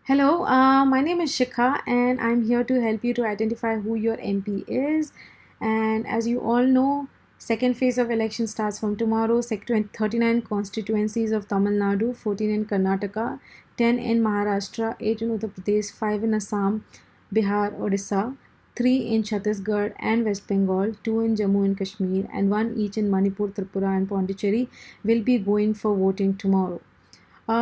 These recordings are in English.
Hello, my name is Shikha, and I'm here to help you to identify who your MP is. And as you all know, second phase of election starts from tomorrow. 39 constituencies of Tamil Nadu, 14 in Karnataka, 10 in Maharashtra, 8 in Uttar Pradesh, 5 in Assam, Bihar, Odisha, 3 in Chhattisgarh and West Bengal, 2 in Jammu and Kashmir, and 1 each in Manipur, Tripura, and Pondicherry will be going for voting tomorrow.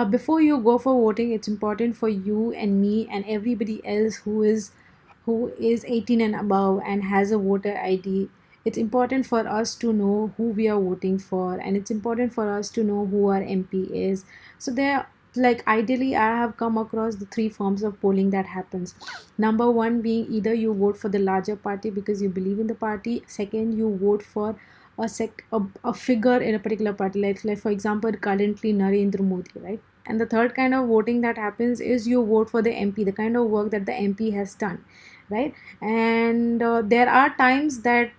Before you go for voting, it's important for you and me and everybody else who is 18 and above and has a voter ID. It's important for us to know who we are voting for, and it's important for us to know who our MP is. So there, like ideally, I have come across the three forms of polling that happens. Number one being either you vote for the larger party because you believe in the party. Second, you vote for a figure in a particular party, like for example currently Narendra Modi, right? And the third kind of voting that happens is you vote for the MP, the kind of work that the MP has done, right? And there are times that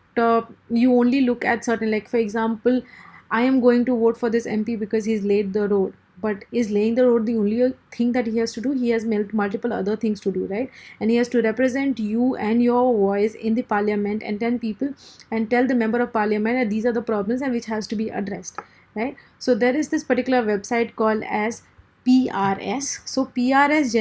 you only look at certain, like for example, I am going to vote for this MP because he's laid the road. But is laying the road the only thing that he has to do? He has multiple other things to do, right? And he has to represent you and your voice in the parliament and 10 people and tell the member of parliament that these are the problems and which has to be addressed, right? So there is this particular website called as PRS. So PRS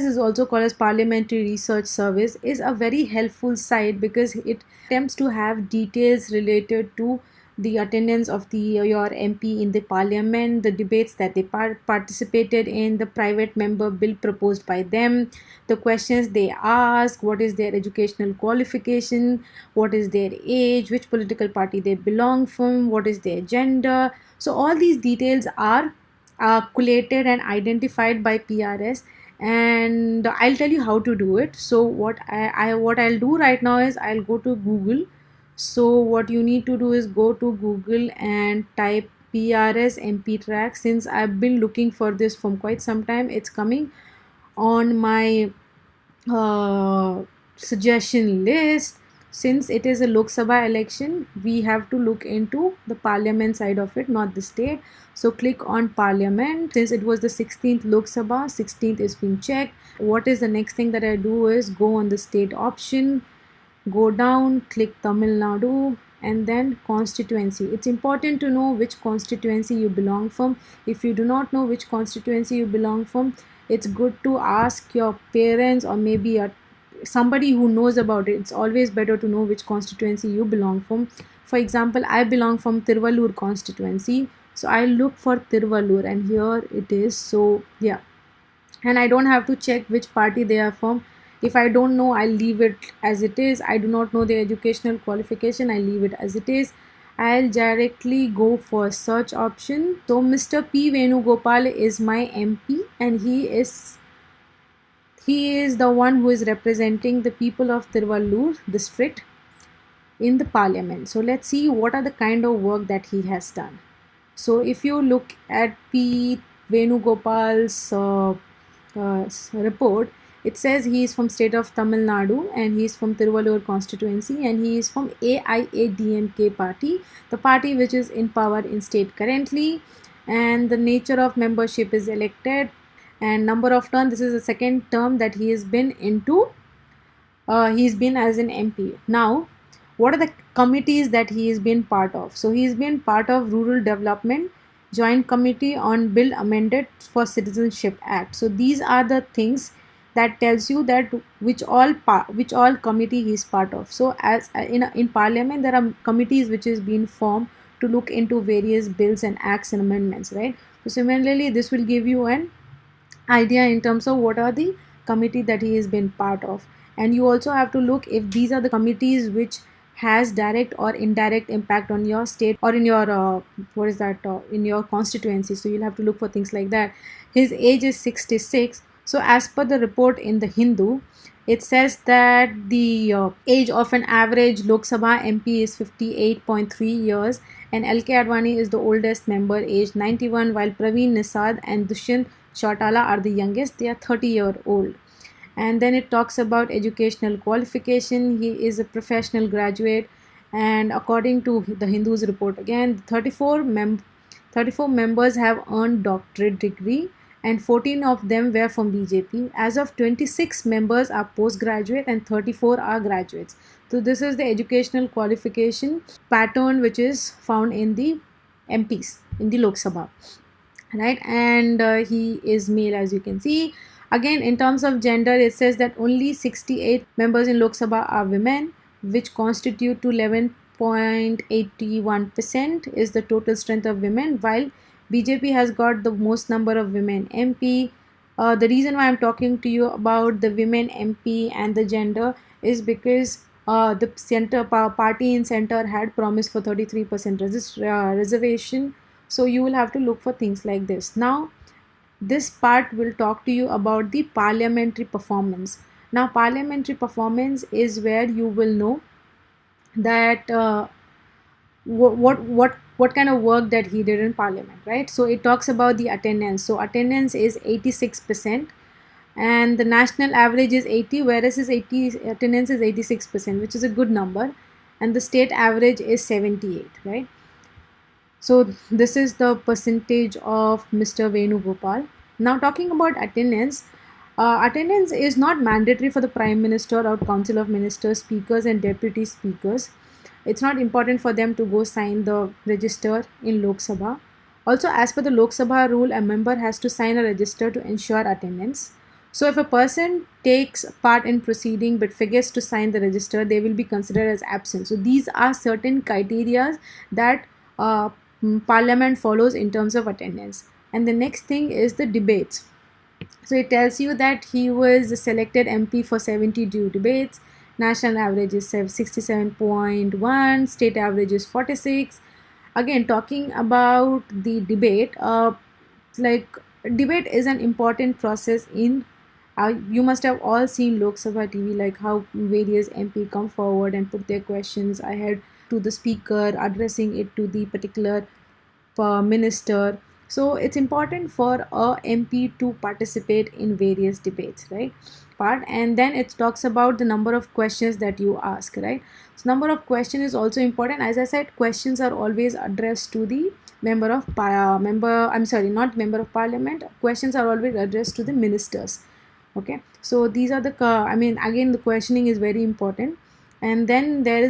is also called as Parliamentary Research Service, is a very helpful site because it attempts to have details related to the attendance of your MP in the parliament, the debates that they participated in, the private member bill proposed by them, the questions they ask, what is their educational qualification, what is their age, which political party they belong from, what is their gender. So all these details are collated and identified by PRS, and I'll tell you how to do it. So what I'll do right now is I'll go to Google. So what you need to do is go to Google and type PRS MP track. Since I've been looking for this from quite some time, it's coming on my uh, suggestion list. Since it is a Lok Sabha election, we have to look into the parliament side of it, not the state. So click on parliament. Since it was the 16th Lok Sabha, 16th is being checked. What is the next thing that I do is go on the state option, go down, click Tamil Nadu, and then constituency. It's important to know which constituency you belong from. If you do not know which constituency you belong from, it's good to ask your parents or maybe somebody who knows about it. It's always better to know which constituency you belong from. For example, I belong from Tiruvallur constituency, so I look for Tiruvallur, and here it is. So yeah, and I don't have to check which party they are from. If I don't know, I'll leave it as it is. I do not know their educational qualification, I leave it as it is. I'll directly go for search option. So Mr. P Venugopal is my MP, and he is the one who is representing the people of Tiruvallur district in the parliament. So let's see what are the kind of work that he has done. So if you look at P Venugopal's report, it says he is from state of Tamil Nadu and he is from Tiruvallur constituency, and he is from AIADMK party, the party which is in power in state currently, and the nature of membership is elected, and number of term, this is the second term that he has been into. He's been as an MP. Now, what are the committees that he has been part of? So he's been part of Rural Development Joint Committee on Bill Amended for Citizenship Act. So these are the things that tells you that which all committee he is part of. So as in Parliament, there are committees which is being formed to look into various bills and acts and amendments, right? So similarly, this will give you an idea in terms of what are the committee that he has been part of. And you also have to look if these are the committees which has direct or indirect impact on your state or in your in your constituency. So you'll have to look for things like that. His age is 66. So as per the report in the Hindu, it says that the age of an average Lok Sabha MP is 58.3 years, and LK Advani is the oldest member, aged 91, while Praveen Nisad and Dushyant Chautala are the youngest. They are 30-year-old. And then it talks about educational qualification. He is a professional graduate, and according to the Hindu's report again, 34 members have earned doctorate degree, and 14 of them were from BJP. As of 26 members are postgraduate and 34 are graduates. So this is the educational qualification pattern which is found in the MPs in the Lok Sabha, right? And he is male, as you can see. Again, in terms of gender, it says that only 68 members in Lok Sabha are women, which constitute to 11.81% is the total strength of women, while BJP has got the most number of women MP. The reason why I'm talking to you about the women MP and the gender is because the center party in center had promised for 33% reservation. So you will have to look for things like this. Now this part will talk to you about the parliamentary performance. Now parliamentary performance is where you will know that what kind of work that he did in parliament, right? So it talks about the attendance. So attendance is 86%, and the national average is 80, whereas his 80 attendance is 86%, which is a good number, and the state average is 78, right? So this is the percentage of Mr. Venugopal. Now talking about attendance, attendance is not mandatory for the Prime Minister or Council of Ministers, Speakers and Deputy Speakers. It's not important for them to go sign the register in Lok Sabha. Also, as per the Lok Sabha rule, a member has to sign a register to ensure attendance. So if a person takes part in proceeding but forgets to sign the register, they will be considered as absent. So these are certain criteria that Parliament follows in terms of attendance. And the next thing is the debates. So it tells you that he was selected MP for 72 debates. National average is 67.1, state average is 46. Again, talking about the debate, like debate is an important process in you must have all seen Lok Sabha TV, like how various MP come forward and put their questions ahead to the speaker, addressing it to the particular minister. So it's important for a MP to participate in various debates, right? And then it talks about the number of questions that you ask, right? So number of questions is also important. As I said, questions are always addressed to the member of not member of parliament. Questions are always addressed to the ministers. Okay, so these are the again the questioning is very important. And then there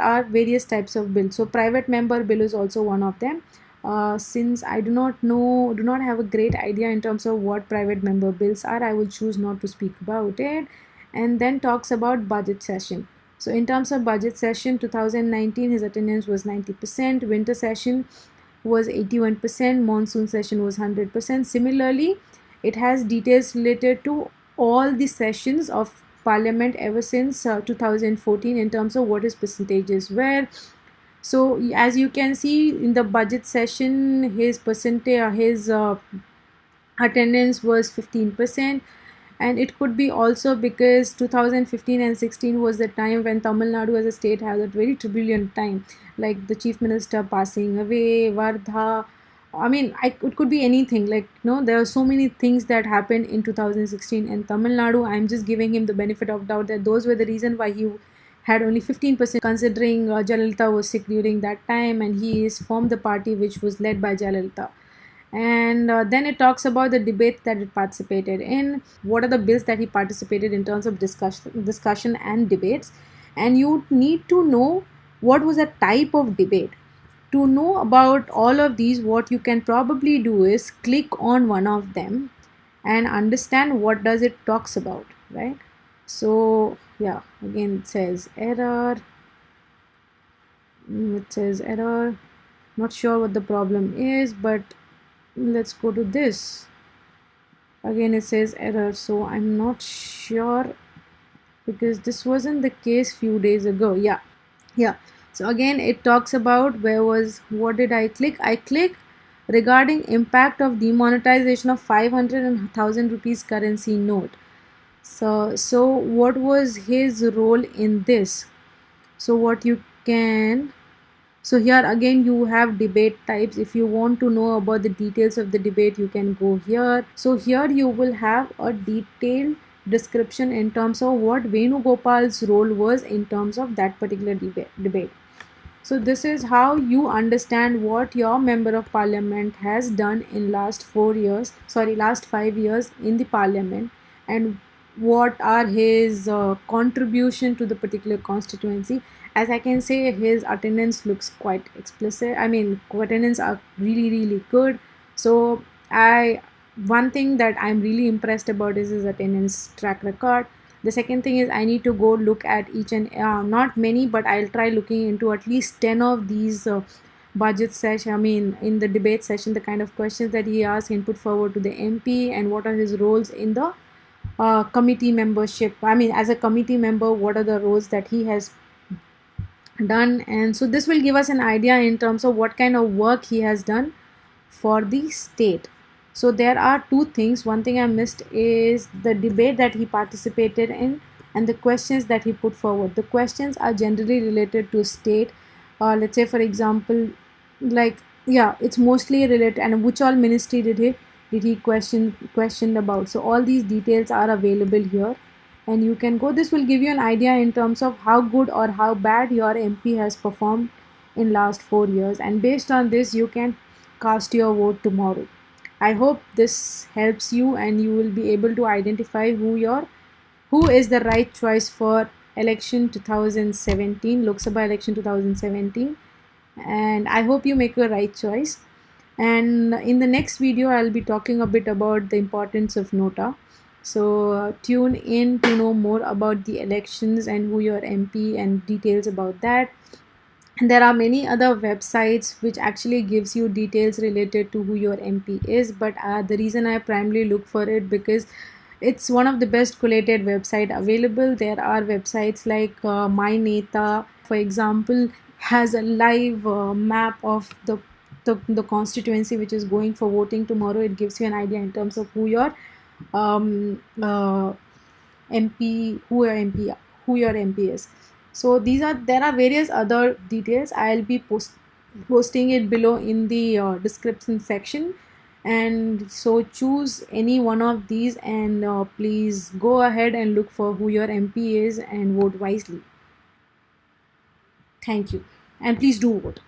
are various types of bills. So private member bill is also one of them. Since I do not have a great idea in terms of what private member bills are, I will choose not to speak about it. And then talks about budget session. So in terms of budget session 2019, his attendance was 90%, winter session was 81%, monsoon session was 100%. Similarly, it has details related to all the sessions of parliament ever since 2014 in terms of what his percentages were. So as you can see in the budget session, his attendance was 15%, and it could be also because 2015 and 16 was the time when Tamil Nadu as a state had a very turbulent time, like the chief minister passing away, Vardha. It could be anything. Like, there are so many things that happened in 2016 in Tamil Nadu. I'm just giving him the benefit of doubt that those were the reason why he had only 15%, considering Jayalalitha was sick during that time, and he is formed the party which was led by Jayalalitha. And then it talks about the debate that it participated in, what are the bills that he participated in terms of discussion and debates. And you need to know what was the type of debate. To know about all of these, what you can probably do is click on one of them and understand what does it talks about, right? So yeah, again it says error. Not sure what the problem is, but let's go to this. Again it says error, so I'm not sure because this wasn't the case few days ago. Yeah. So again it talks about what did I click? I click regarding impact of demonetization of 500 and 1000 rupees currency note. So what was his role in this? So here again you have debate types. If you want to know about the details of the debate, you can go here. So here you will have a detailed description in terms of what Venugopal's role was in terms of that particular debate. So this is how you understand what your member of parliament has done in last 4 years, sorry, last 5 years in the parliament, and what are his contribution to the particular constituency. As I can say, his attendance looks quite explicit. I mean, attendance are really good. So I one thing that I'm really impressed about is his attendance track record. The second thing is I need to go look at each and not many, but I'll try looking into at least 10 of these budget session, I mean in the debate session, the kind of questions that he asks and put forward to the MP, and what are his roles in the committee membership. I mean, as a committee member, what are the roles that he has done. And so this will give us an idea in terms of what kind of work he has done for the state. So there are two things. One thing I missed is the debate that he participated in and the questions that he put forward. The questions are generally related to state. Let's say, for example, like, yeah, it's mostly related. And which all ministry did he questioned about? So all these details are available here, and you can go. This will give you an idea in terms of how good or how bad your MP has performed in last 4 years, and based on this you can cast your vote tomorrow. I hope this helps you, and you will be able to identify who is the right choice for election 2017, Lok Sabha election 2017, and I hope you make the right choice. And in the next video I'll be talking a bit about the importance of nota. So tune in to know more about the elections and who your MP and details about that. And there are many other websites which actually gives you details related to who your MP is, but the reason I primarily look for it because it's one of the best collated website available. There are websites like my Neta, for example, has a live map of the constituency which is going for voting tomorrow. It gives you an idea in terms of who your um, uh, MP, who your MP is. So there are various other details. I'll be posting it below in the description section, and so choose any one of these, and please go ahead and look for who your MP is and vote wisely. Thank you, and please do vote.